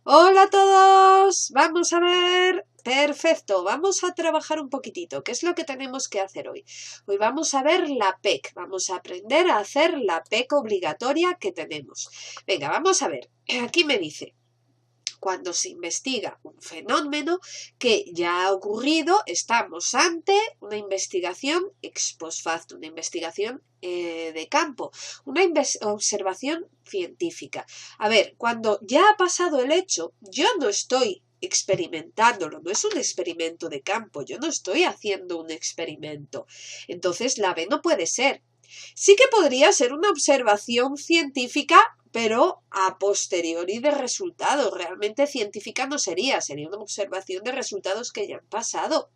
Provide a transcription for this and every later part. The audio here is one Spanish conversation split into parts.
Hola a todos, vamos a ver, perfecto, vamos a trabajar un poquitito. ¿Qué es lo que tenemos que hacer hoy? Hoy vamos a ver la PEC, vamos a aprender a hacer la PEC obligatoria que tenemos. Venga, vamos a ver, aquí me dice, cuando se investiga un fenómeno que ya ha ocurrido, estamos ante una investigación ex post facto, una investigación de campo, una observación científica. A ver, cuando ya ha pasado el hecho, yo no estoy experimentándolo, no es un experimento de campo, yo no estoy haciendo un experimento. Entonces la B no puede ser. Sí que podría ser una observación científica, pero a posteriori de resultados. Realmente científica no sería, sería una observación de resultados que ya han pasado.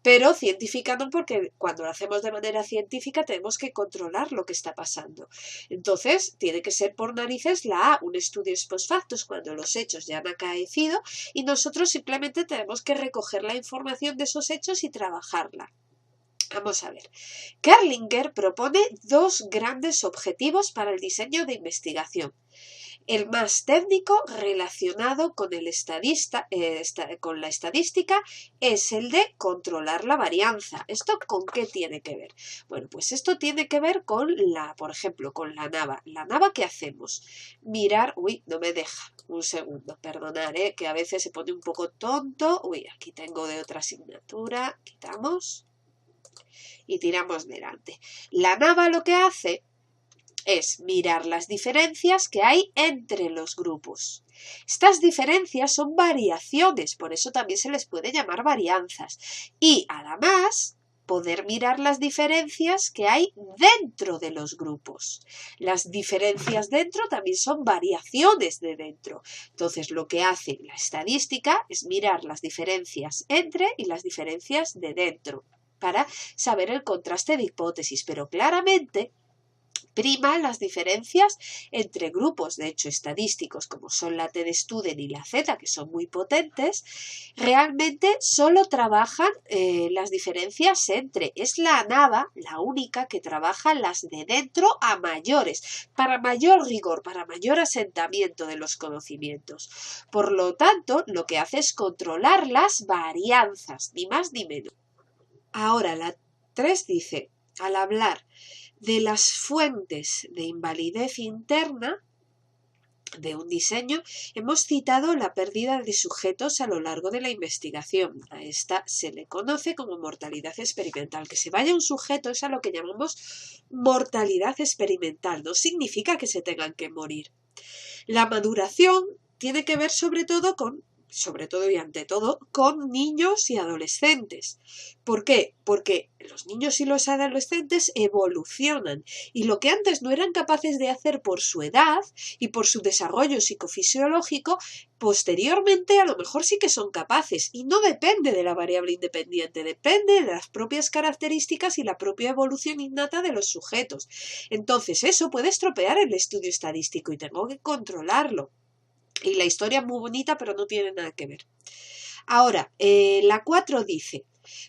Pero científica no, porque cuando lo hacemos de manera científica tenemos que controlar lo que está pasando. Entonces, tiene que ser por narices la A, un estudio ex post facto, cuando los hechos ya han acaecido y nosotros simplemente tenemos que recoger la información de esos hechos y trabajarla. Vamos a ver. Kerlinger propone dos grandes objetivos para el diseño de investigación. El más técnico, relacionado con, con la estadística, es el de controlar la varianza. ¿Esto con qué tiene que ver? Bueno, pues esto tiene que ver con por ejemplo, con la NAVA. La NAVA, ¿qué hacemos? Mirar, uy, no me deja, un segundo, perdonad, que a veces se pone un poco tonto. Uy, aquí tengo de otra asignatura, quitamos y tiramos delante. La NAVA lo que hace es mirar las diferencias que hay entre los grupos. Estas diferencias son variaciones, por eso también se les puede llamar varianzas. Y además, poder mirar las diferencias que hay dentro de los grupos. Las diferencias dentro también son variaciones de dentro. Entonces, lo que hace la estadística es mirar las diferencias entre y las diferencias de dentro, para saber el contraste de hipótesis, pero claramente prima las diferencias entre grupos, de hecho estadísticos como son la T de Student y la Z, que son muy potentes, realmente solo trabajan las diferencias entre. Es la NAVA la única que trabaja las de dentro a mayores, para mayor rigor, para mayor asentamiento de los conocimientos. Por lo tanto, lo que hace es controlar las varianzas, ni más ni menos. Ahora, la 3 dice, al hablar de las fuentes de invalidez interna de un diseño, hemos citado la pérdida de sujetos a lo largo de la investigación. A esta se le conoce como mortalidad experimental. Que se vaya un sujeto es a lo que llamamos mortalidad experimental. No significa que se tengan que morir. La maduración tiene que ver sobre todo y ante todo, con niños y adolescentes. ¿Por qué? Porque los niños y los adolescentes evolucionan y lo que antes no eran capaces de hacer por su edad y por su desarrollo psicofisiológico, posteriormente a lo mejor sí que son capaces, y no depende de la variable independiente, depende de las propias características y la propia evolución innata de los sujetos. Entonces eso puede estropear el estudio estadístico y tengo que controlarlo. Y la historia es muy bonita, pero no tiene nada que ver. Ahora, la 4 dice,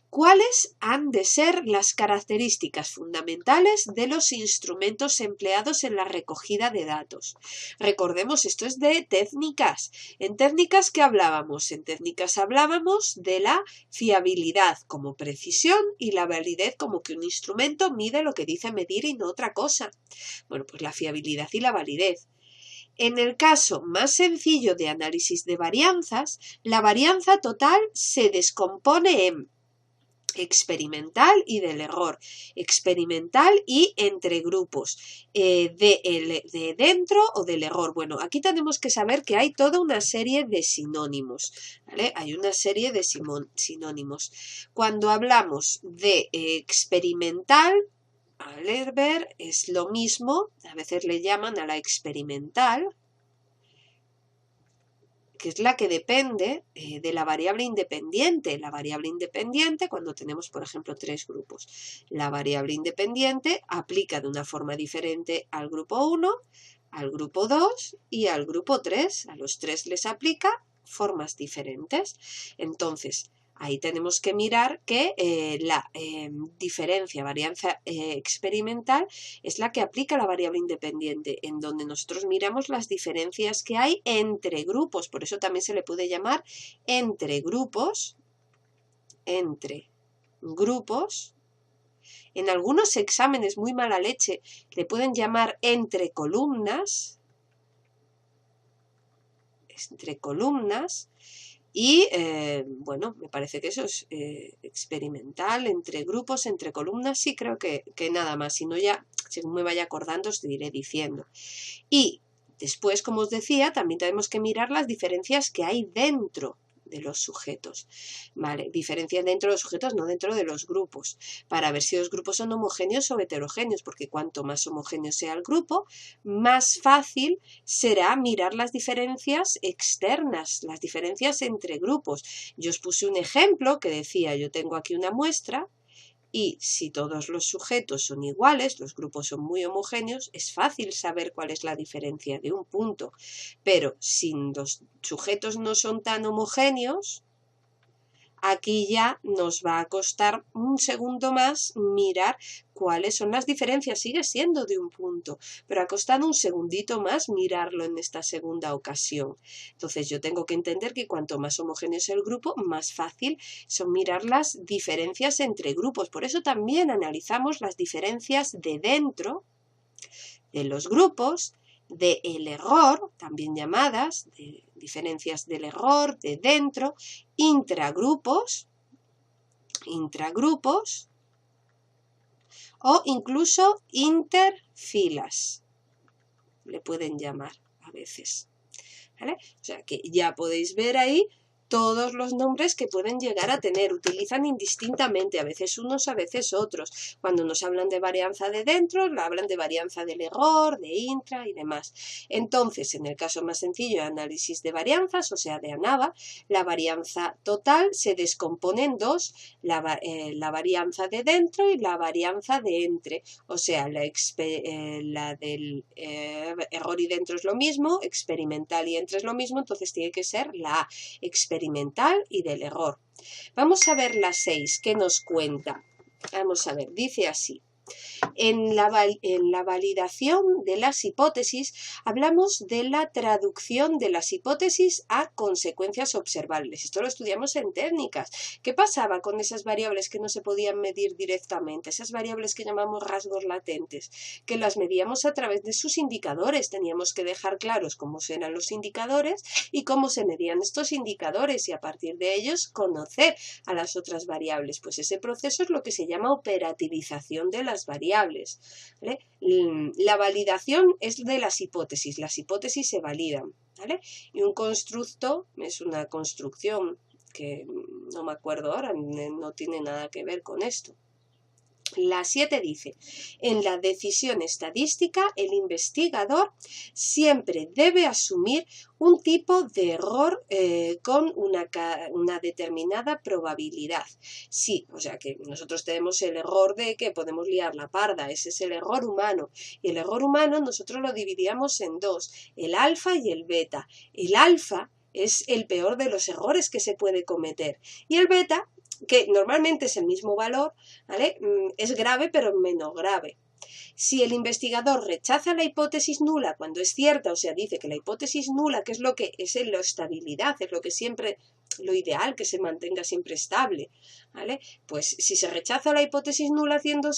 ¿cuáles han de ser las características fundamentales de los instrumentos empleados en la recogida de datos? Recordemos, esto es de técnicas. ¿En técnicas qué hablábamos? En técnicas hablábamos de la fiabilidad como precisión y la validez como que un instrumento mide lo que dice medir y no otra cosa. Bueno, pues la fiabilidad y la validez. En el caso más sencillo de análisis de varianzas, la varianza total se descompone en experimental y del error, experimental y entre grupos, de dentro o del error. Bueno, aquí tenemos que saber que hay toda una serie de sinónimos, ¿vale? Hay una serie de sinónimos. Cuando hablamos de experimental, ver, es lo mismo, a veces le llaman a la experimental, que es la que depende de la variable independiente. La variable independiente, cuando tenemos, por ejemplo, tres grupos, la variable independiente aplica de una forma diferente al grupo 1, al grupo 2 y al grupo 3. A los tres les aplica formas diferentes. Entonces, Ahí tenemos que mirar que la diferencia, varianza experimental, es la que aplica la variable independiente, en donde nosotros miramos las diferencias que hay entre grupos. Por eso también se le puede llamar entre grupos. En algunos exámenes, muy mala leche, le pueden llamar entre columnas. Y bueno, me parece que eso es experimental, entre grupos, entre columnas, sí creo que nada más, si no ya, según me vaya acordando, os iré diciendo. Y después, como os decía, también tenemos que mirar las diferencias que hay dentro de los sujetos, ¿vale? Diferencias dentro de los sujetos, no dentro de los grupos, para ver si los grupos son homogéneos o heterogéneos, porque cuanto más homogéneo sea el grupo, más fácil será mirar las diferencias externas, las diferencias entre grupos. Yo os puse un ejemplo que decía, yo tengo aquí una muestra, y si todos los sujetos son iguales, los grupos son muy homogéneos, es fácil saber cuál es la diferencia de un punto. Pero si los sujetos no son tan homogéneos, aquí ya nos va a costar un segundo más mirar cuáles son las diferencias. Sigue siendo de un punto, pero ha costado un segundito más mirarlo en esta segunda ocasión. Entonces yo tengo que entender que cuanto más homogéneo es el grupo, más fácil son mirar las diferencias entre grupos. Por eso también analizamos las diferencias de dentro de los grupos, del error, también llamadas, de diferencias del error, de dentro, intragrupos, o incluso interfilas, le pueden llamar a veces, ¿vale? O sea que ya podéis ver ahí todos los nombres que pueden llegar a tener, utilizan indistintamente, a veces unos, a veces otros. Cuando nos hablan de varianza de dentro, hablan de varianza del error, de intra y demás. Entonces, en el caso más sencillo de análisis de varianzas, o sea, de ANAVA, la varianza total se descompone en dos, la varianza de dentro y la varianza de entre. O sea, la del error y dentro es lo mismo, experimental y entre es lo mismo, entonces tiene que ser la experimental y del error. Vamos a ver la 6, ¿qué nos cuenta? Vamos a ver, dice así. En la validación de las hipótesis hablamos de la traducción de las hipótesis a consecuencias observables. Esto lo estudiamos en técnicas. ¿Qué pasaba con esas variables que no se podían medir directamente? Esas variables que llamamos rasgos latentes, que las medíamos a través de sus indicadores. Teníamos que dejar claros cómo eran los indicadores y cómo se medían estos indicadores y a partir de ellos conocer a las otras variables. Pues ese proceso es lo que se llama operativización de las variables. ¿Vale? La validación es de las hipótesis se validan, ¿vale? Y un constructo es una construcción que no me acuerdo ahora, no tiene nada que ver con esto. La 7 dice, en la decisión estadística el investigador siempre debe asumir un tipo de error con una determinada probabilidad. Sí, o sea que nosotros tenemos el error de que podemos liar la parda, ese es el error humano. Y el error humano nosotros lo dividíamos en dos, el alfa y el beta. El alfa es el peor de los errores que se puede cometer y el beta, que normalmente es el mismo valor, ¿vale? Es grave pero menos grave. Si el investigador rechaza la hipótesis nula cuando es cierta, o sea, dice que la hipótesis nula, que es lo que es la estabilidad, es lo que siempre, lo ideal, que se mantenga siempre estable, ¿vale? Pues si se rechaza la hipótesis nula siendo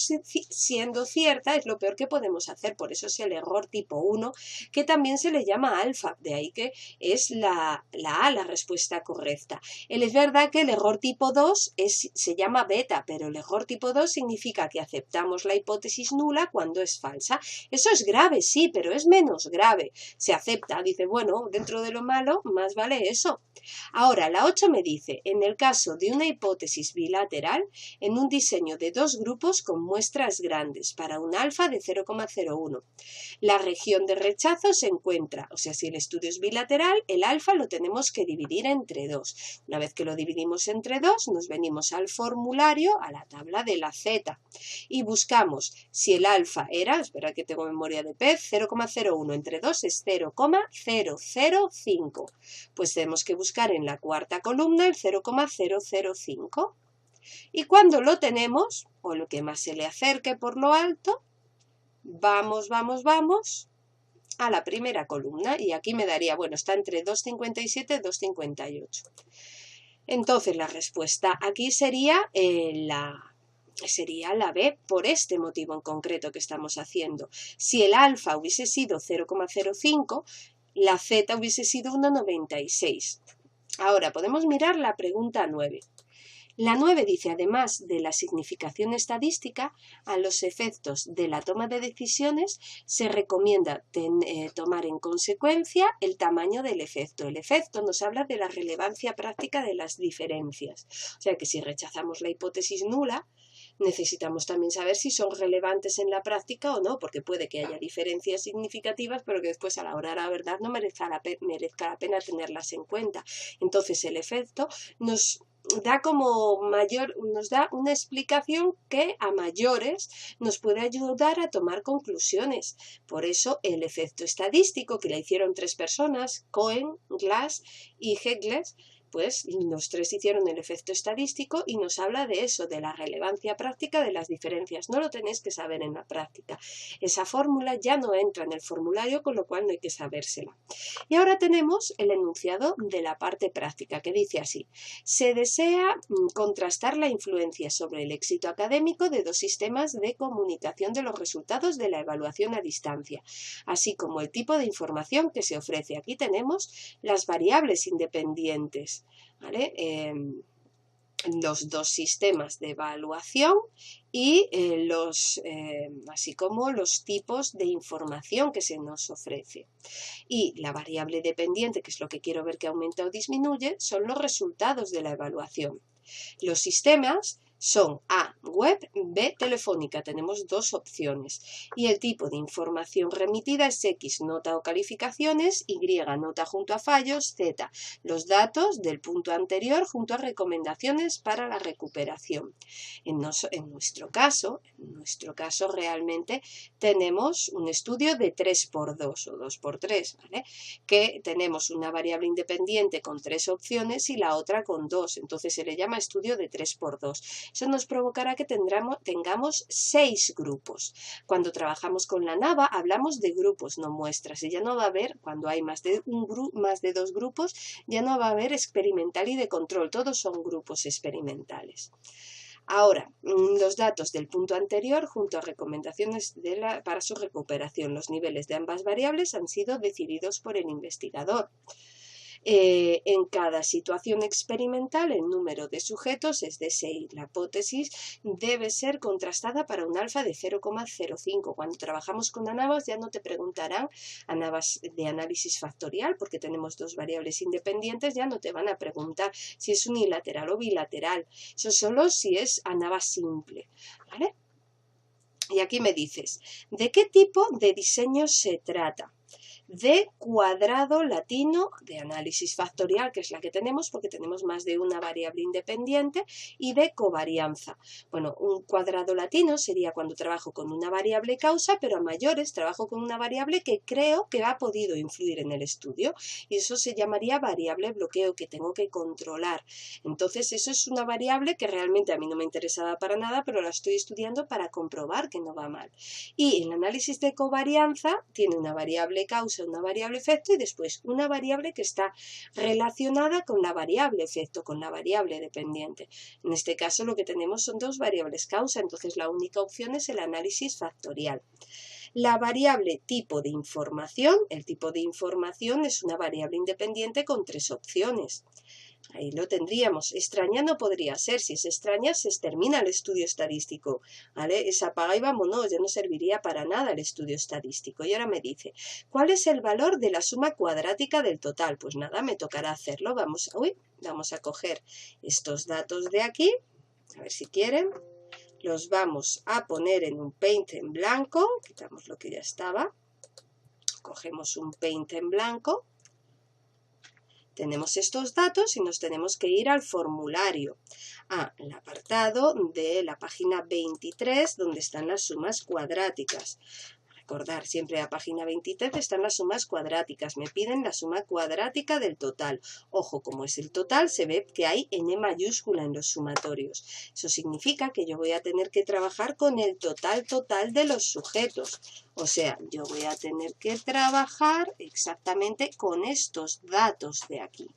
cierta, es lo peor que podemos hacer, por eso es el error tipo 1, que también se le llama alfa, de ahí que es la A, la respuesta correcta. Es verdad que el error tipo 2 se llama beta, pero el error tipo 2 significa que aceptamos la hipótesis nula cuando es falsa. Eso es grave, sí, pero es menos grave. Se acepta, dice, bueno, dentro de lo malo, más vale eso. Ahora, la 8 me dice, en el caso de una hipótesis bilateral, en un diseño de dos grupos con muestras grandes, para un alfa de 0,01. La región de rechazo se encuentra, o sea, si el estudio es bilateral, el alfa lo tenemos que dividir entre 2. Una vez que lo dividimos entre 2, nos venimos al formulario, a la tabla de la Z, y buscamos si el alfa era, espera que tengo memoria de pez, 0,01 entre 2 es 0,005. Pues tenemos que buscar en la cuarta primera columna el 0,005. Y cuando lo tenemos, o lo que más se le acerque por lo alto, vamos a la primera columna. Y aquí me daría, bueno, está entre 2,57 y 2,58. Entonces la respuesta aquí sería la B, por este motivo en concreto que estamos haciendo. Si el alfa hubiese sido 0,05, la z hubiese sido 1,96. Ahora podemos mirar la pregunta 9. La 9 dice, además de la significación estadística, a los efectos de la toma de decisiones se recomienda tomar en consecuencia el tamaño del efecto. El efecto nos habla de la relevancia práctica de las diferencias. O sea que si rechazamos la hipótesis nula, necesitamos también saber si son relevantes en la práctica o no, porque puede que haya diferencias significativas, pero que después a la hora de la verdad no merezca la pena tenerlas en cuenta. Entonces el efecto nos da una explicación que a mayores nos puede ayudar a tomar conclusiones. Por eso el efecto estadístico, que le hicieron 3 personas, Cohen, Glass y Hegles, pues los 3 hicieron el efecto estadístico y nos habla de eso, de la relevancia práctica de las diferencias. No lo tenéis que saber en la práctica. Esa fórmula ya no entra en el formulario, con lo cual no hay que sabérsela. Y ahora tenemos el enunciado de la parte práctica, que dice así. Se desea contrastar la influencia sobre el éxito académico de 2 sistemas de comunicación de los resultados de la evaluación a distancia, así como el tipo de información que se ofrece. Aquí tenemos las variables independientes, ¿vale? Los 2 sistemas de evaluación y así como los tipos de información que se nos ofrece. Y la variable dependiente, que es lo que quiero ver que aumenta o disminuye, son los resultados de la evaluación. Los sistemas son A, web, B, telefónica. Tenemos 2 opciones. Y el tipo de información remitida es X, nota o calificaciones, Y, nota junto a fallos, Z, los datos del punto anterior junto a recomendaciones para la recuperación. En nuestro caso realmente tenemos un estudio de 3×2 o 2×3, ¿vale? Que tenemos una variable independiente con 3 opciones y la otra con 2. Entonces se le llama estudio de 3×2. Eso nos provocará que tengamos 6 grupos. Cuando trabajamos con la NAVA hablamos de grupos, no muestras. Y ya no va a haber, cuando hay más de 2 grupos, ya no va a haber experimental y de control. Todos son grupos experimentales. Ahora, los datos del punto anterior junto a recomendaciones para su recuperación. Los niveles de ambas variables han sido decididos por el investigador. En cada situación experimental el número de sujetos es de 6. La hipótesis debe ser contrastada para un alfa de 0,05. Cuando trabajamos con ANAVAS ya no te preguntarán ANAVAS de análisis factorial, porque tenemos 2 variables independientes, ya no te van a preguntar si es unilateral o bilateral. Eso solo si es ANAVAS simple, ¿vale? Y aquí me dices, ¿de qué tipo de diseño se trata? De cuadrado latino de análisis factorial, que es la que tenemos porque tenemos más de una variable independiente, y de covarianza. Bueno, un cuadrado latino sería cuando trabajo con una variable causa, pero a mayores trabajo con una variable que creo que ha podido influir en el estudio, y eso se llamaría variable bloqueo, que tengo que controlar. Entonces eso es una variable que realmente a mí no me interesaba para nada, pero la estoy estudiando para comprobar que no va mal. Y el análisis de covarianza tiene una variable causa, una variable efecto y después una variable que está relacionada con la variable efecto, con la variable dependiente. En este caso lo que tenemos son 2 variables causa, entonces la única opción es el análisis factorial. La variable tipo de información, el tipo de información es una variable independiente con 3 opciones. Ahí lo tendríamos. Extraña no podría ser. Si es extraña, se termina el estudio estadístico, ¿vale? Es apaga y vámonos, ya no serviría para nada el estudio estadístico. Y ahora me dice, ¿cuál es el valor de la suma cuadrática del total? Pues nada, me tocará hacerlo. Vamos a coger estos datos de aquí, a ver si quieren. Los vamos a poner en un Paint en blanco. Quitamos lo que ya estaba. Cogemos un Paint en blanco. Tenemos estos datos y nos tenemos que ir al formulario, al apartado de la página 23, donde están las sumas cuadráticas. recordar, siempre a página 23 están las sumas cuadráticas, me piden la suma cuadrática del total. Ojo, como es el total, se ve que hay n mayúscula en los sumatorios. Eso significa que yo voy a tener que trabajar con el total de los sujetos. O sea, yo voy a tener que trabajar exactamente con estos datos de aquí.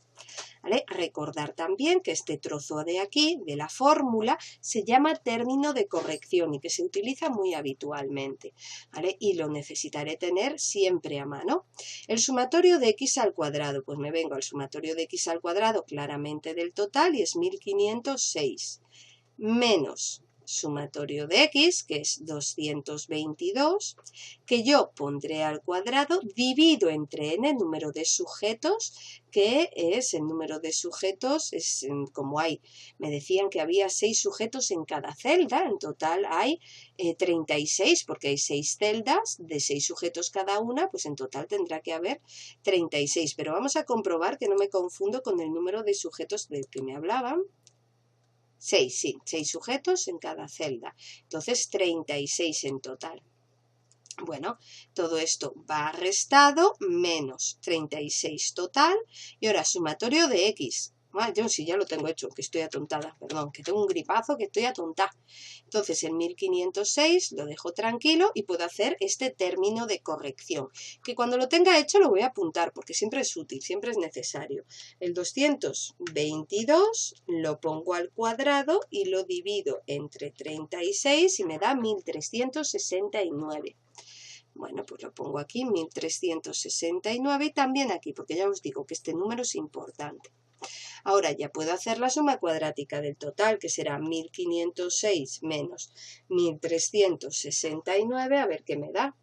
¿Vale? Recordar también que este trozo de aquí, de la fórmula, se llama término de corrección y que se utiliza muy habitualmente, ¿vale? Y lo necesitaré tener siempre a mano. El sumatorio de x al cuadrado, pues me vengo al sumatorio de x al cuadrado claramente del total y es 1506, menos sumatorio de x, que es 222, que yo pondré al cuadrado, divido entre n, número de sujetos, que es el número de sujetos, es como hay, me decían que había 6 sujetos en cada celda, en total hay 36, porque hay 6 celdas de 6 sujetos cada una, pues en total tendrá que haber 36, pero vamos a comprobar que no me confundo con el número de sujetos del que me hablaban. 6, sí, 6 sujetos en cada celda, entonces 36 en total. Bueno, todo esto va restado menos 36 total y ahora sumatorio de x. Yo sí, ya lo tengo hecho, que estoy atontada, perdón, que tengo un gripazo, que estoy atontada. Entonces el 1506 lo dejo tranquilo y puedo hacer este término de corrección, que cuando lo tenga hecho lo voy a apuntar porque siempre es útil, siempre es necesario. El 222 lo pongo al cuadrado y lo divido entre 36 y me da 1369. Bueno, pues lo pongo aquí, 1369 y también aquí, porque ya os digo que este número es importante. Ahora ya puedo hacer la suma cuadrática del total, que será 1506 menos 1369, a ver qué me da.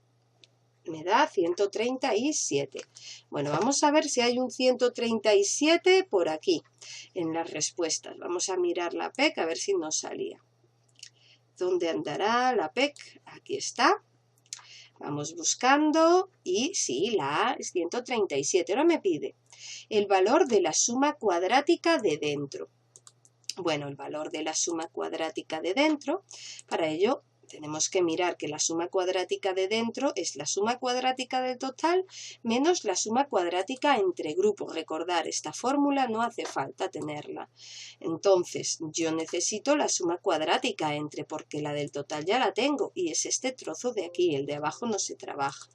Me da 137. Bueno, vamos a ver si hay un 137 por aquí, en las respuestas. Vamos a mirar la PEC, a ver si nos salía. ¿Dónde andará la PEC? Aquí está. Vamos buscando y sí, la A es 137. Ahora me pide el valor de la suma cuadrática de dentro. Bueno, el valor de la suma cuadrática de dentro, para ello tenemos que mirar que la suma cuadrática de dentro es la suma cuadrática del total menos la suma cuadrática entre grupos. Recordar, esta fórmula no hace falta tenerla. Entonces, yo necesito la suma cuadrática entre, porque la del total ya la tengo y es este trozo de aquí, el de abajo no se trabaja.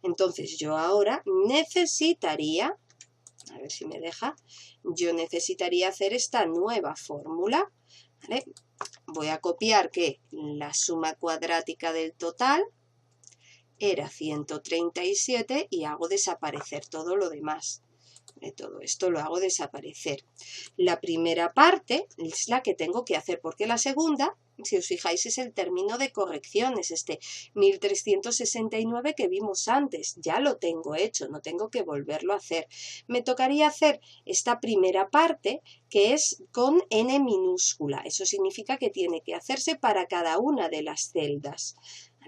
Entonces, yo ahora necesitaría, a ver si me deja, yo necesitaría hacer esta nueva fórmula, ¿vale? Voy a copiar que la suma cuadrática del total era 137 y hago desaparecer todo lo demás. Todo esto lo hago desaparecer. La primera parte es la que tengo que hacer, porque la segunda, si os fijáis, es el término de corrección, es este 1369 que vimos antes. Ya lo tengo hecho, no tengo que volverlo a hacer. Me tocaría hacer esta primera parte, que es con n minúscula. Eso significa que tiene que hacerse para cada una de las celdas.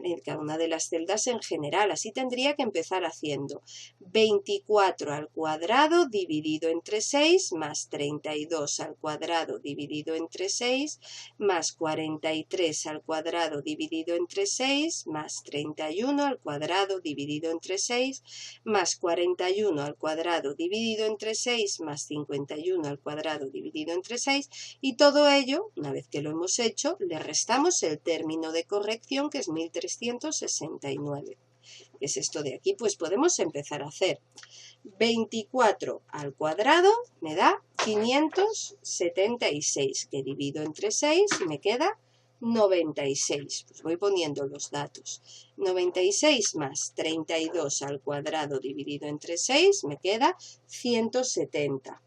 En cada una de las celdas en general, así tendría que empezar haciendo 24 al cuadrado dividido entre 6 más 32 al cuadrado dividido entre 6 más 43 al cuadrado dividido entre 6 más 31 al cuadrado dividido entre 6 más 41 al cuadrado dividido entre 6 más 51 al cuadrado dividido entre 6 y todo ello, una vez que lo hemos hecho, le restamos el término de corrección que es 1369. ¿Qué es esto de aquí? Pues podemos empezar a hacer 24 al cuadrado me da 576, que divido entre 6 y me queda 96. Pues voy poniendo los datos. 96 más 32 al cuadrado dividido entre 6 me queda 170.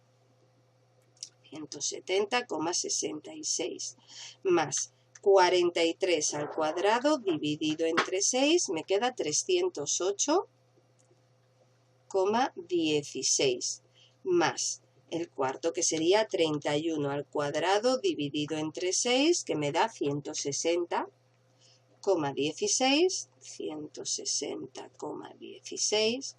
170,66 más 43 al cuadrado dividido entre 6 me queda 308,16 más el cuarto que sería 31 al cuadrado dividido entre 6 que me da 160,16 160,16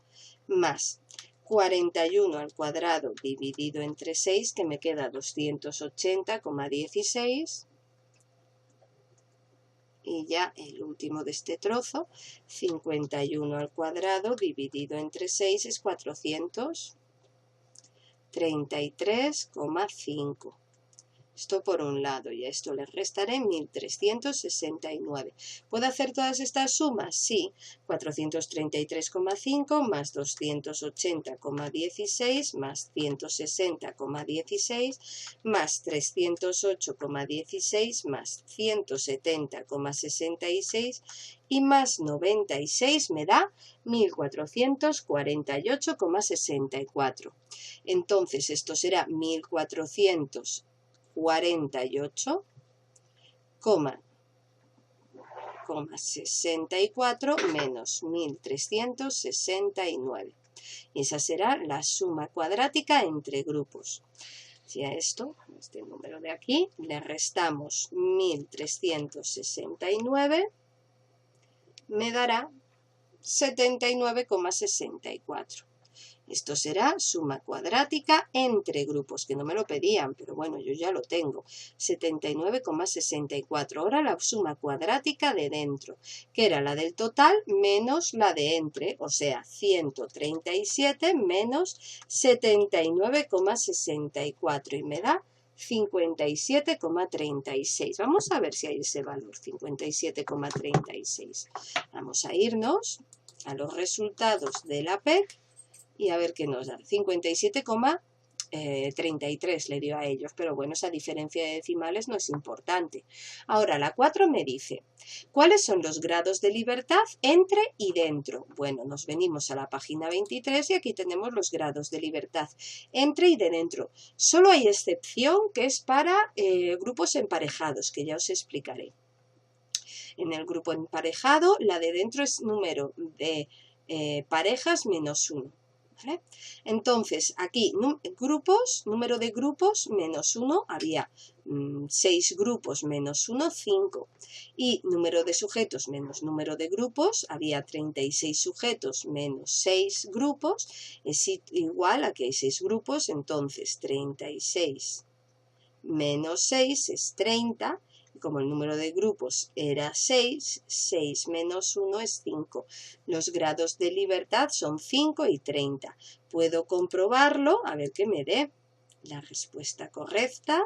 más 41 al cuadrado dividido entre 6 que me queda 280,16 Y ya el último de este trozo, 51 al cuadrado dividido entre 6 es 433,5. Esto por un lado, y a esto le restaré 1369. ¿Puedo hacer todas estas sumas? Sí. 433,5 más 280,16 más 160,16 más 308,16 más 170,66 y más 96 me da 1448,64. Entonces esto será 1448,64 menos 1369. Y esa será la suma cuadrática entre grupos. Si a esto, este número de aquí, le restamos 1369, me dará 79,64. Esto será suma cuadrática entre grupos, que no me lo pedían, pero bueno, yo ya lo tengo. 79,64. Ahora la suma cuadrática de dentro, que era la del total menos la de entre, o sea, 137 menos 79,64 y me da 57,36. Vamos a ver si hay ese valor, 57,36. Vamos a irnos a los resultados de la PEC y a ver qué nos da. 57,33 le dio a ellos, pero bueno, esa diferencia de decimales no es importante. Ahora, la 4 me dice, ¿cuáles son los grados de libertad entre y dentro? Bueno, nos venimos a la página 23 y aquí tenemos los grados de libertad entre y de dentro. Solo hay excepción que es para grupos emparejados, que ya os explicaré. En el grupo emparejado, la de dentro es número de parejas menos 1. ¿Vale? Entonces, aquí, número de grupos menos 1, había 6 grupos menos 1, 5. Y número de sujetos menos número de grupos, había 36 sujetos menos 6 grupos, es igual a que hay 6 grupos, entonces 36 menos 6 es 30. Como el número de grupos era 6, 6 menos 1 es 5. Los grados de libertad son 5 y 30. Puedo comprobarlo, a ver qué me dé. La respuesta correcta,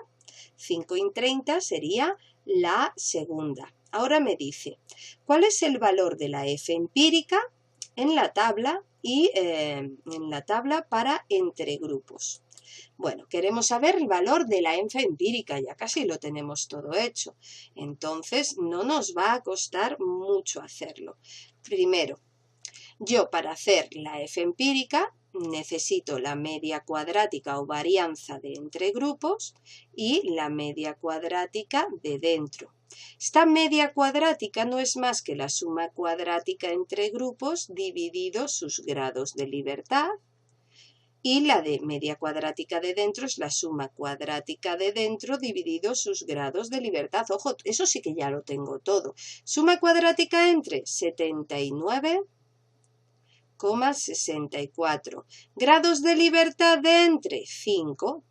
5 y 30, sería la segunda. Ahora me dice, ¿cuál es el valor de la F empírica en la tabla y en la tabla para entre grupos? Bueno, queremos saber el valor de la F empírica, ya casi lo tenemos todo hecho. Entonces, no nos va a costar mucho hacerlo. Primero, yo para hacer la F empírica necesito la media cuadrática o varianza de entre grupos y la media cuadrática de dentro. Esta media cuadrática no es más que la suma cuadrática entre grupos dividido sus grados de libertad. Y la de media cuadrática de dentro es la suma cuadrática de dentro dividido sus grados de libertad. Ojo, eso sí que ya lo tengo todo. Suma cuadrática entre 79,64. Grados de libertad de entre 5.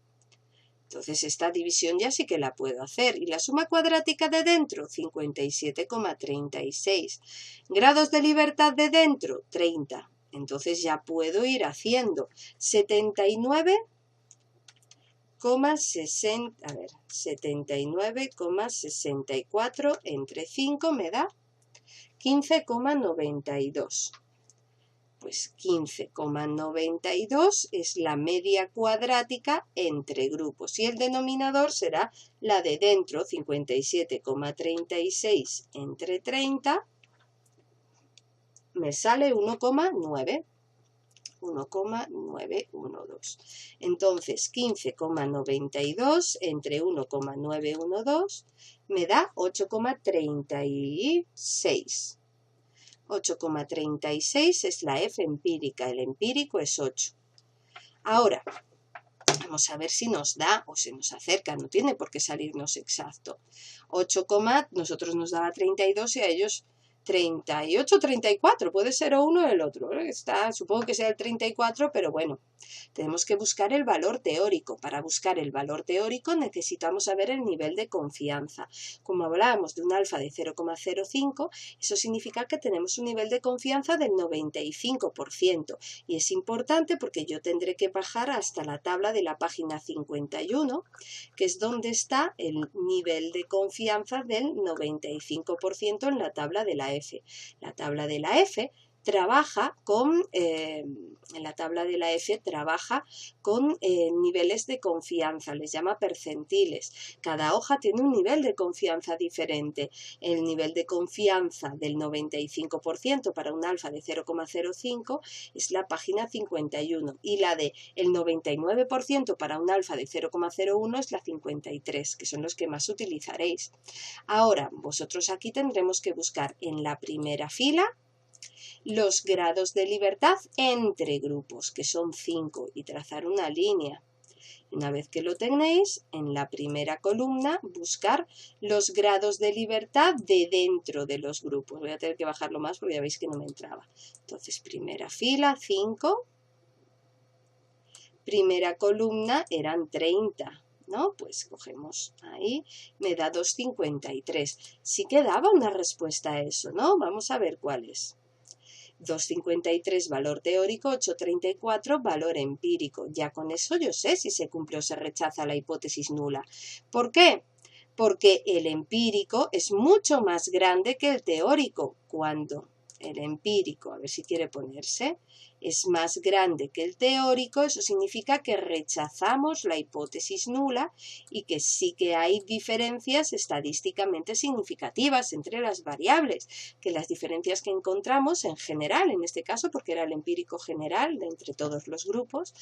Entonces esta división ya sí que la puedo hacer. Y la suma cuadrática de dentro, 57,36. Grados de libertad de dentro, 30. Entonces ya puedo ir haciendo 79,64 entre 5 me da 15,92. Pues 15,92 es la media cuadrática entre grupos y el denominador será la de dentro, 57,36 entre 30. Me sale 1,9. 1,912. Entonces, 15,92 entre 1,912 me da 8,36. 8,36 es la F empírica, el empírico es 8. Ahora, vamos a ver si nos da o se nos acerca, no tiene por qué salirnos exacto. 8, nosotros nos daba 32 y a ellos 38, 34, puede ser o uno o el otro. Supongo que sea el 34, pero bueno, Tenemos que buscar el valor teórico. Para buscar el valor teórico necesitamos saber el nivel de confianza. Como hablábamos de un alfa de 0,05, eso significa que tenemos un nivel de confianza del 95%. Y es importante porque yo tendré que bajar hasta la tabla de la página 51, que es donde está el nivel de confianza del 95% en la tabla de la F. La tabla de la F trabaja con, niveles de confianza, les llama percentiles. Cada hoja tiene un nivel de confianza diferente. El nivel de confianza del 95% para un alfa de 0,05 es la página 51 y la de el 99% para un alfa de 0,01 es la 53, que son los que más utilizaréis. Ahora, vosotros aquí tendremos que buscar en la primera fila los grados de libertad entre grupos, que son 5, y trazar una línea. Una vez que lo tenéis, en la primera columna buscar los grados de libertad de dentro de los grupos. Voy a tener que bajarlo más porque ya veis que no me entraba. Entonces, primera fila, 5. Primera columna eran 30. ¿No? Pues cogemos ahí, me da 2,53. Sí que daba una respuesta a eso, ¿no? Vamos a ver cuál es. 2,53 valor teórico, 8,34 valor empírico. Ya con eso yo sé si se cumple o se rechaza la hipótesis nula. ¿Por qué? Porque el empírico es mucho más grande que el teórico. Cuando el empírico, a ver si quiere ponerse, es más grande que el teórico, eso significa que rechazamos la hipótesis nula y que sí que hay diferencias estadísticamente significativas entre las variables, que las diferencias que encontramos en general, en este caso porque era el empírico general de entre todos los grupos,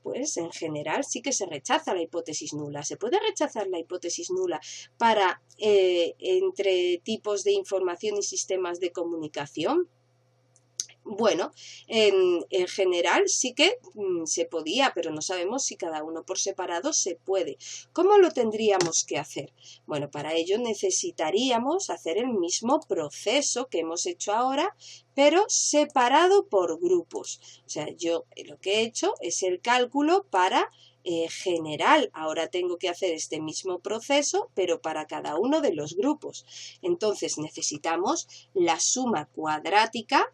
pues en general sí que se rechaza la hipótesis nula. ¿Se puede rechazar la hipótesis nula para entre tipos de información y sistemas de comunicación? Bueno, en general sí que se podía, pero no sabemos si cada uno por separado se puede. ¿Cómo lo tendríamos que hacer? Bueno, para ello necesitaríamos hacer el mismo proceso que hemos hecho ahora, pero separado por grupos. O sea, yo lo que he hecho es el cálculo para general. Ahora tengo que hacer este mismo proceso, pero para cada uno de los grupos. Entonces necesitamos la suma cuadrática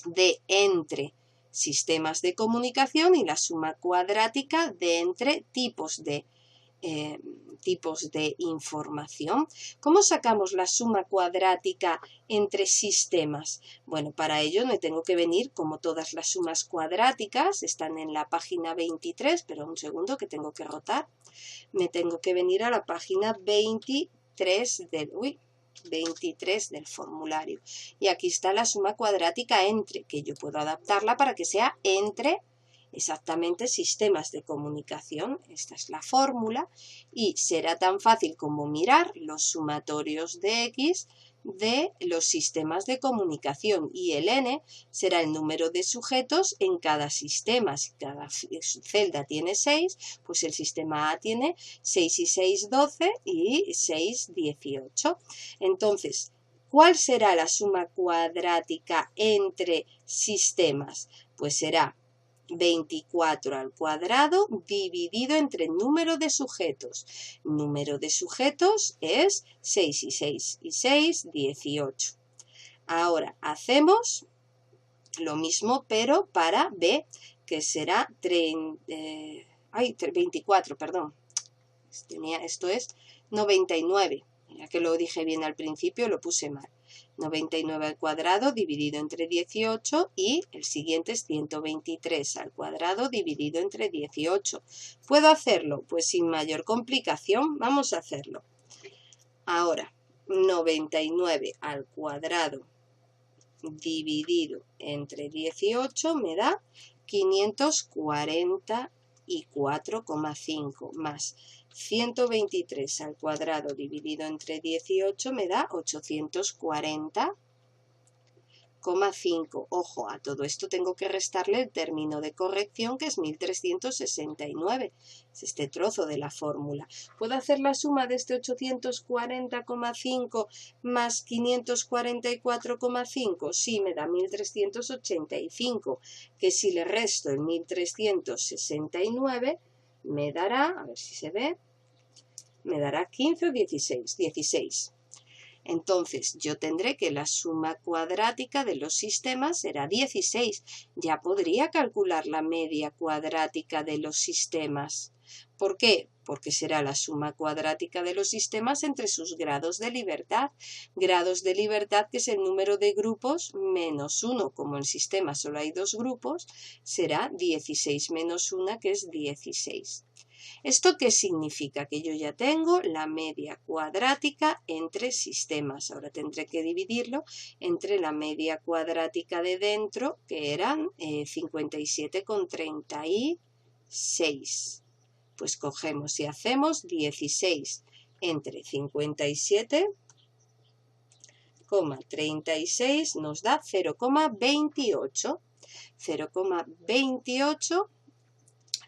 de entre sistemas de comunicación y la suma cuadrática de entre tipos de información. ¿Cómo sacamos la suma cuadrática entre sistemas? Bueno, para ello me tengo que venir, como todas las sumas cuadráticas, están en la página 23, pero un segundo que tengo que rotar, me tengo que venir a la página 23 del formulario. Y aquí está la suma cuadrática entre, que yo puedo adaptarla para que sea entre exactamente sistemas de comunicación. Esta es la fórmula y será tan fácil como mirar los sumatorios de X de los sistemas de comunicación y el n será el número de sujetos en cada sistema. Si cada celda tiene 6, pues el sistema A tiene 6 y 6, 12 y 6, 18. Entonces, ¿cuál será la suma cuadrática entre sistemas? Pues será 24 al cuadrado dividido entre el número de sujetos. Número de sujetos es 6 y 6 y 6, 18. Ahora hacemos lo mismo, pero para B, que será 24, perdón. Esto es 99. Ya que lo dije bien al principio, lo puse mal. 99 al cuadrado dividido entre 18 y el siguiente es 123 al cuadrado dividido entre 18. ¿Puedo hacerlo? Pues sin mayor complicación vamos a hacerlo. Ahora, 99 al cuadrado dividido entre 18 me da 544,5 más 123 al cuadrado dividido entre 18 me da 840,5. 5. Ojo, a todo esto tengo que restarle el término de corrección, que es 1369. Es este trozo de la fórmula. ¿Puedo hacer la suma de este 840,5 más 544,5? Sí, me da 1385, que si le resto el 1369, me dará, a ver si se ve, me dará 15 o 16, 16. Entonces, yo tendré que la suma cuadrática de los sistemas será 16. Ya podría calcular la media cuadrática de los sistemas. ¿Por qué? Porque será la suma cuadrática de los sistemas entre sus grados de libertad. Grados de libertad, que es el número de grupos menos 1. Como en sistema solo hay 2 grupos, será 16 menos 1, que es 16. ¿Esto qué significa? Que yo ya tengo la media cuadrática entre sistemas. Ahora tendré que dividirlo entre la media cuadrática de dentro, que eran 57,36. Pues cogemos y hacemos 16 entre 57,36 nos da 0,28.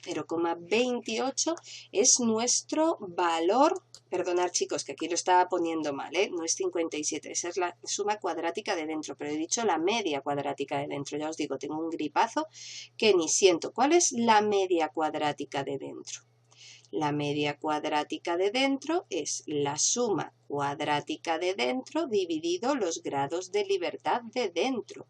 0,28 es nuestro valor, perdonad chicos que aquí lo estaba poniendo mal, no es 57, esa es la suma cuadrática de dentro, pero he dicho la media cuadrática de dentro, ya os digo, tengo un gripazo que ni siento. ¿Cuál es la media cuadrática de dentro? La media cuadrática de dentro es la suma cuadrática de dentro dividido los grados de libertad de dentro.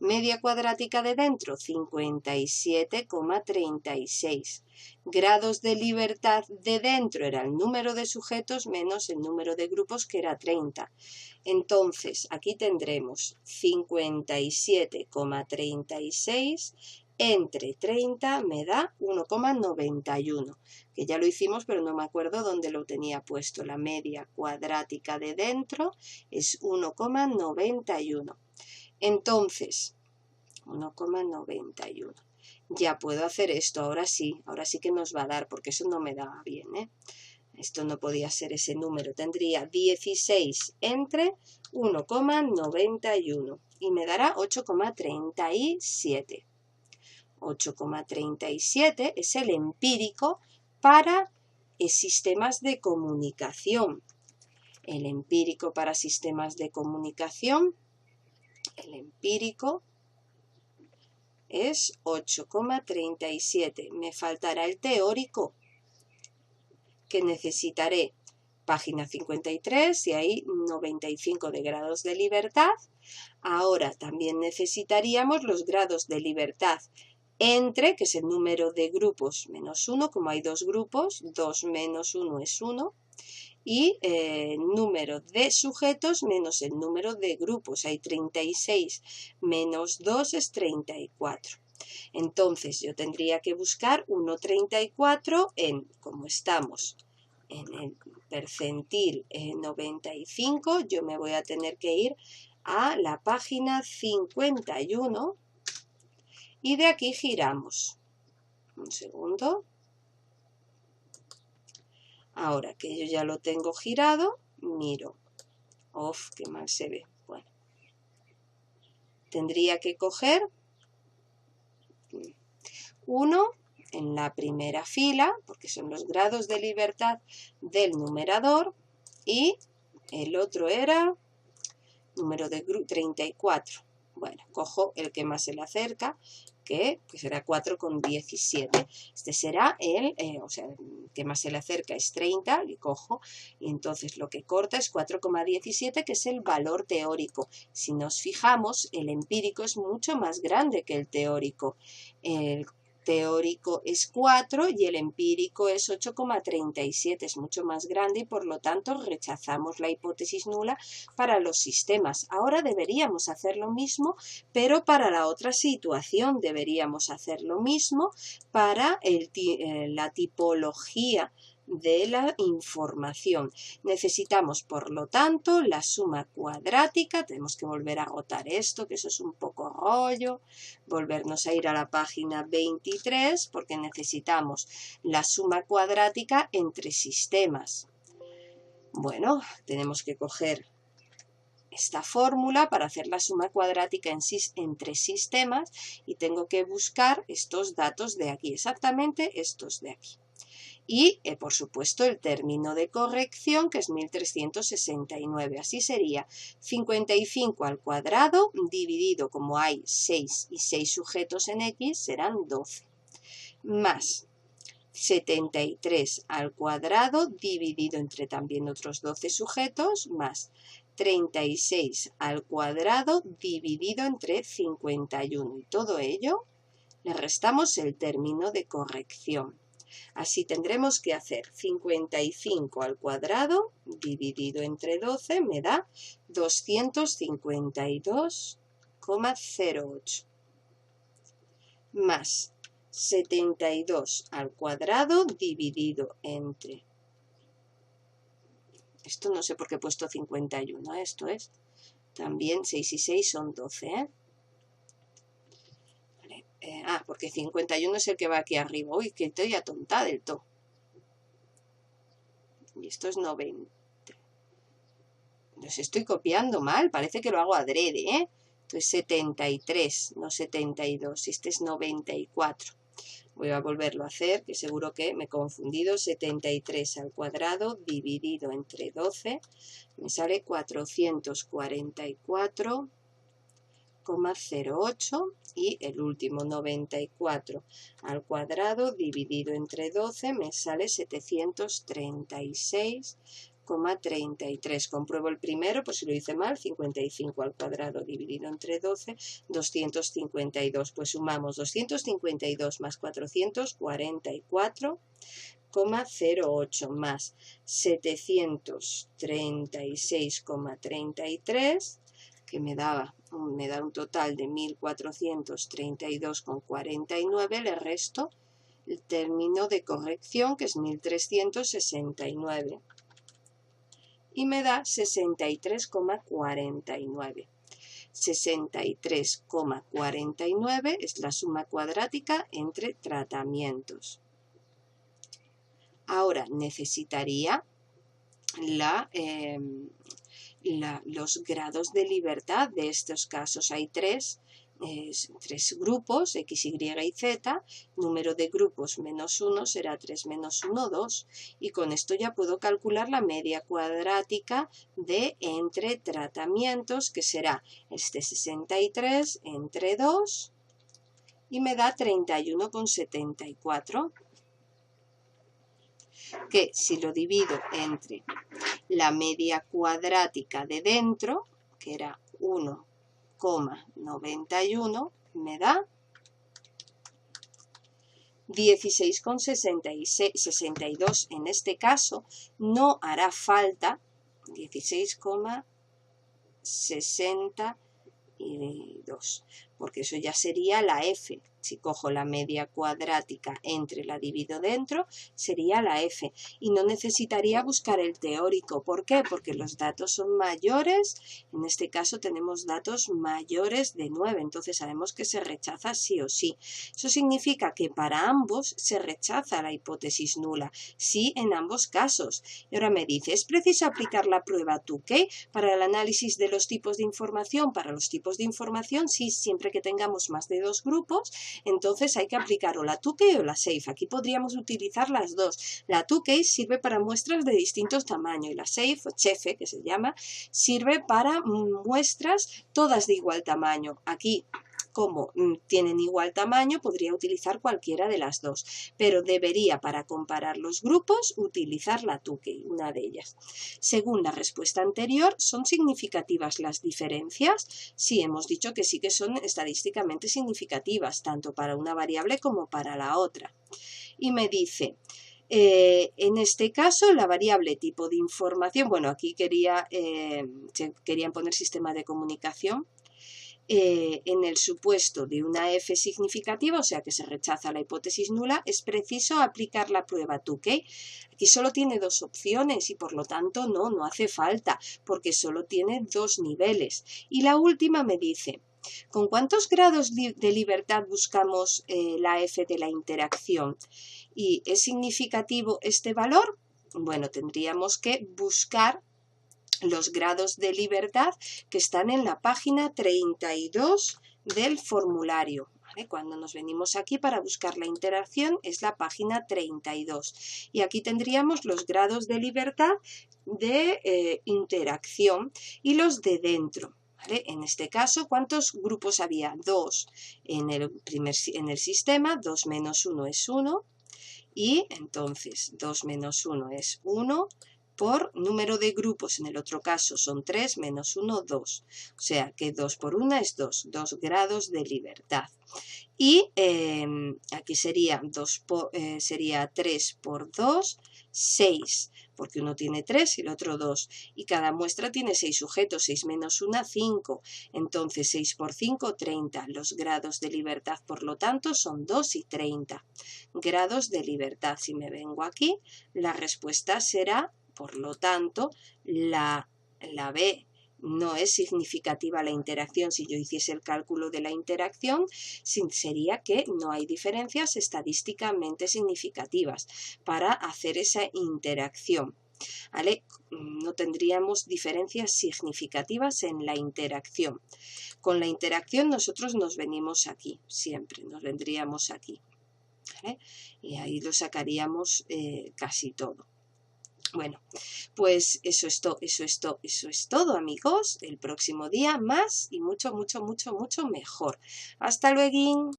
Media cuadrática de dentro, 57,36. Grados de libertad de dentro era el número de sujetos menos el número de grupos, que era 30. Entonces, aquí tendremos 57,36 entre 30 me da 1,91. Que ya lo hicimos, pero no me acuerdo dónde lo tenía puesto. La media cuadrática de dentro es 1,91. Entonces, 1,91. Ya puedo hacer esto, ahora sí que nos va a dar, porque eso no me daba bien, Esto no podía ser ese número, tendría 16 entre 1,91 y me dará 8,37. 8,37 es el empírico para sistemas de comunicación. El empírico para sistemas de comunicación, el empírico es 8,37. Me faltará el teórico, que necesitaré página 53 y ahí 95 de grados de libertad. Ahora también necesitaríamos los grados de libertad entre, que es el número de grupos menos 1, como hay 2 grupos, 2 menos 1 es 1. Y número de sujetos menos el número de grupos. Hay 36 menos 2 es 34. Entonces yo tendría que buscar 1,34 como estamos en el percentil 95, yo me voy a tener que ir a la página 51 y de aquí giramos. Un segundo. Ahora que yo ya lo tengo girado, miro. ¡Uf, qué mal se ve! Bueno, tendría que coger 1 en la primera fila, porque son los grados de libertad del numerador, y el otro era número de grupo 34. Bueno, cojo el que más se le acerca, que será 4,17. Este será el que más se le acerca es 30, le cojo, y entonces lo que corta es 4,17, que es el valor teórico. Si nos fijamos, el empírico es mucho más grande que el teórico. El teórico es 4 y el empírico es 8,37, es mucho más grande y por lo tanto rechazamos la hipótesis nula para los sistemas. Ahora deberíamos hacer lo mismo, pero para la otra situación deberíamos hacer lo mismo para la tipología de la información. Necesitamos, por lo tanto, la suma cuadrática. Tenemos que volver a agotar esto, que eso es un poco rollo. Volvernos a ir a la página 23 porque necesitamos la suma cuadrática entre sistemas. Bueno, tenemos que coger esta fórmula para hacer la suma cuadrática entre sistemas y tengo que buscar estos datos de aquí, exactamente estos de aquí. Y, por supuesto, el término de corrección, que es 1369. Así sería 55 al cuadrado dividido, como hay 6 y 6 sujetos en X, serán 12. Más 73 al cuadrado dividido entre también otros 12 sujetos, más 36 al cuadrado dividido entre 51. Y todo ello le restamos el término de corrección. Así tendremos que hacer 55 al cuadrado dividido entre 12 me da 252,08 más 72 al cuadrado dividido entre... Esto no sé por qué he puesto 51, esto es también 6 y 6 son 12, ¿eh? Porque 51 es el que va aquí arriba. Uy, que estoy atontada del todo. Y esto es 90. Los estoy copiando mal, parece que lo hago adrede, ¿eh? Entonces 73, no 72. Este es 94. Voy a volverlo a hacer, que seguro que me he confundido. 73 al cuadrado dividido entre 12 me sale 444,08 y el último 94 al cuadrado dividido entre 12 me sale 736,33. Compruebo el primero, por si lo hice mal, 55 al cuadrado dividido entre 12, 252. Pues sumamos 252 más 444,08 más 736,33, que me da un total de 1432,49, le resto el término de corrección, que es 1369, y me da 63,49. 63,49 es la suma cuadrática entre tratamientos. Ahora necesitaría los grados de libertad de estos casos. Hay tres grupos, X, Y y Z. Número de grupos menos 1 será 3 menos 1, 2. Y con esto ya puedo calcular la media cuadrática de entre tratamientos, que será este 63 entre 2 y me da 31,74. Que si lo divido entre la media cuadrática de dentro, que era 1,91, me da 16,62. En este caso no hará falta 16,62, porque eso ya sería la F. Si cojo la media cuadrática entre la divido dentro, sería la F. Y no necesitaría buscar el teórico. ¿Por qué? Porque los datos son mayores. En este caso tenemos datos mayores de 9. Entonces sabemos que se rechaza sí o sí. Eso significa que para ambos se rechaza la hipótesis nula. Sí en ambos casos. Y ahora me dice, ¿es preciso aplicar la prueba Tukey para el análisis de los tipos de información? Para los tipos de información, sí, siempre que tengamos más de dos grupos, entonces hay que aplicar o la Tukey o la SAFE. Aquí podríamos utilizar las dos. La Tukey sirve para muestras de distintos tamaños y la SAFE, o CHEFE, que se llama, sirve para muestras todas de igual tamaño. Aquí, como tienen igual tamaño, podría utilizar cualquiera de las dos, pero debería, para comparar los grupos, utilizar la Tukey, una de ellas. Según la respuesta anterior, ¿son significativas las diferencias? Sí, hemos dicho que sí que son estadísticamente significativas, tanto para una variable como para la otra. Y me dice... en este caso, la variable tipo de información, bueno, aquí querían poner sistema de comunicación. En el supuesto de una F significativa, o sea que se rechaza la hipótesis nula, es preciso aplicar la prueba Tukey. Aquí solo tiene dos opciones y por lo tanto no hace falta, porque solo tiene dos niveles. Y la última me dice, ¿con cuántos grados de libertad buscamos la F de la interacción? ¿Y es significativo este valor? Bueno, tendríamos que buscar los grados de libertad que están en la página 32 del formulario. ¿Vale? Cuando nos venimos aquí para buscar la interacción es la página 32. Y aquí tendríamos los grados de libertad de interacción y los de dentro. ¿Vale? En este caso, ¿cuántos grupos había? 2 en el sistema, 2 menos 1 es 1. Y entonces 2 menos 1 es 1 por número de grupos, en el otro caso son 3 menos 1, 2. O sea que 2 por 1 es 2, 2 grados de libertad. Y aquí sería, sería 3 por 2, 6, porque uno tiene 3 y el otro 2. Y cada muestra tiene 6 sujetos, 6 menos 1, 5. Entonces 6 por 5, 30. Los grados de libertad, por lo tanto, son 2 y 30. Grados de libertad. Si me vengo aquí, la respuesta será, por lo tanto, la B. No es significativa la interacción. Si yo hiciese el cálculo de la interacción, sería que no hay diferencias estadísticamente significativas para hacer esa interacción. ¿Vale? No tendríamos diferencias significativas en la interacción. Con la interacción nosotros nos venimos aquí, siempre nos vendríamos aquí. ¿Vale? Y ahí lo sacaríamos casi todo. Bueno, pues eso es todo, amigos. El próximo día más y mucho mejor. Hasta luego.